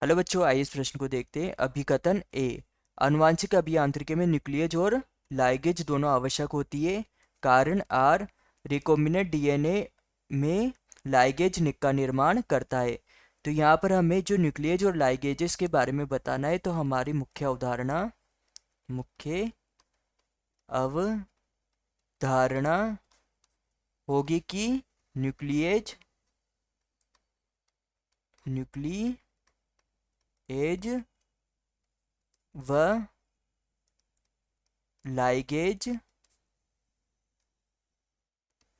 Hello बच्चों, आइए इस प्रश्न को देखते हैं। अभिकथन ए। आनुवांशिक अभियांत्रिकी में न्यूक्लियस और लाइगेज दोनों आवश्यक होती है। कारण आर। रिकॉम्बिनेंट डीएनए में लाइगेज निक का निर्माण करता है। तो यहाँ पर हमें जो न्यूक्लियस और लाइगेजेस के बारे में बताना है, तो हमारी मुख्य अवधारणा होगी कि न्यूक्लियस व लाइगेज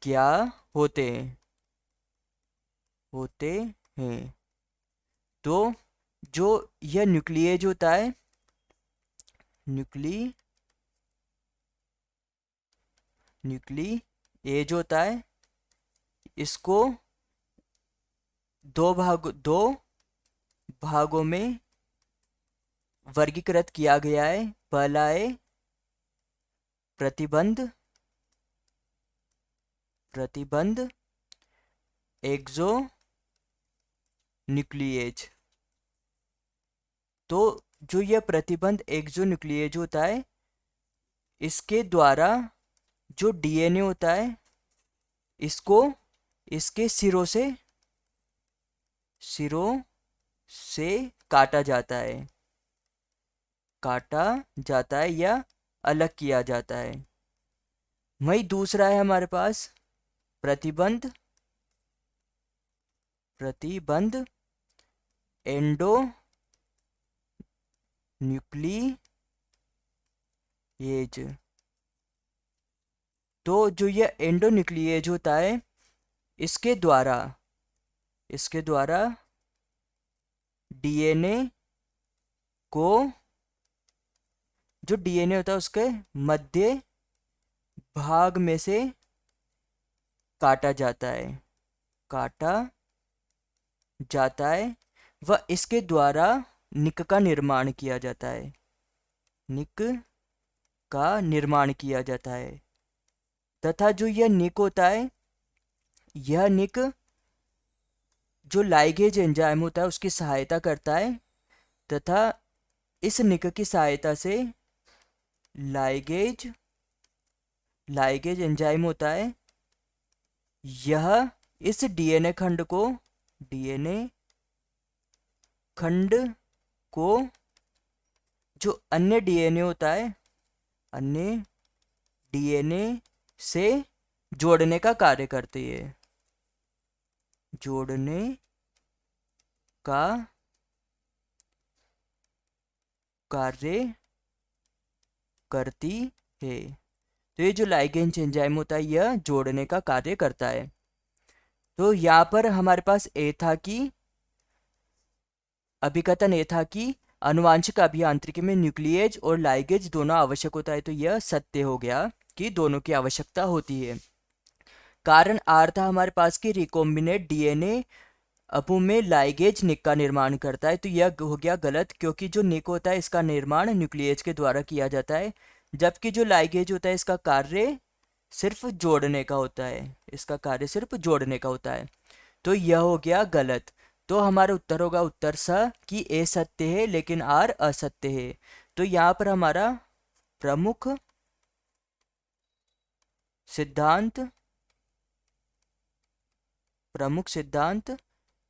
क्या होते होते हैं। तो जो यह न्यूक्लियेज होता है, न्यूक्लियेज होता है, इसको दो भागों में वर्गीकृत किया गया है। पहला है प्रतिबंध एक्सो न्यूक्लियेज। तो जो यह प्रतिबंध एक्सो न्यूक्लियेज होता है, इसके द्वारा जो डीएनए होता है, इसको इसके सिरों से काटा जाता है या अलग किया जाता है। वही दूसरा है हमारे पास प्रतिबंध एंडो न्यूक्लियेज। तो जो यह एंडो न्यूक्लियेज होता है, इसके द्वारा डीएनए को, जो डीएनए होता है उसके मध्य भाग में से काटा जाता है व इसके द्वारा निक का निर्माण किया जाता है। तथा जो यह निक होता है, यह निक जो लाइगेज एंजाइम होता है उसकी सहायता करता है। तथा इस निक की सहायता से लाइगेज एंजाइम होता है, यह इस डीएनए खंड को जो अन्य डीएनए होता है, अन्य डीएनए से जोड़ने का कार्य करती है। तो ये जो लाइगेज एंजाइम होता है, यह जोड़ने का कार्य करता है। तो यहाँ पर हमारे पास अभिकथन ए था कि आनुवांशिक अभियांत्रिकी में न्यूक्लियेज और लाइगेज दोनों आवश्यक होता है। तो यह सत्य हो गया कि दोनों की आवश्यकता होती है। कारण आर था हमारे पास कि रिकॉम्बिनेंट डीएनए अबू में लाइगेज निक का निर्माण करता है। तो यह हो गया गलत, क्योंकि जो निक होता है इसका निर्माण न्यूक्लियेज के द्वारा किया जाता है, जबकि जो लाइगेज होता है इसका कार्य सिर्फ जोड़ने का होता है। तो यह हो गया गलत। तो हमारा उत्तर होगा उत्तर स कि ए सत्य है लेकिन आर असत्य है। तो यहाँ पर हमारा प्रमुख सिद्धांत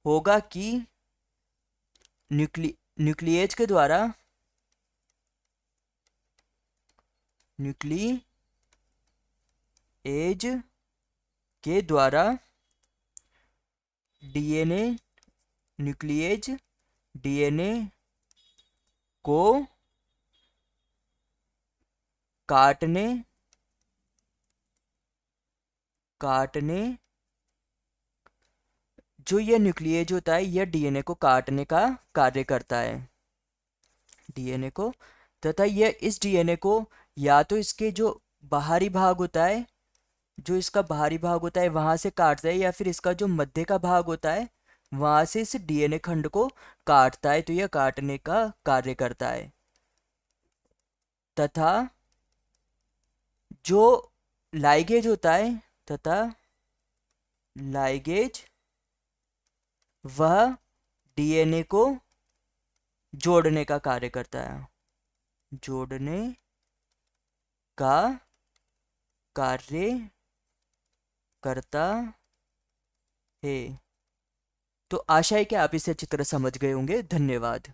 होगा कि न्यूक्लियेज के द्वारा डीएनए को काटने जो यह न्यूक्लियेज होता है, यह डीएनए को काटने का कार्य करता है, तथा यह इस डीएनए को या तो इसके जो बाहरी भाग होता है, वहां से काटता है, या फिर इसका जो मध्य का भाग होता है वहां से इस डीएनए खंड को काटता है। तो यह काटने का कार्य करता है। तथा जो लाइगेज होता है, वह डीएनए को जोड़ने का कार्य करता है। जोड़ने का कार्य करता है। तो आशा है कि आप इसे अच्छी तरह समझ गए होंगे। धन्यवाद।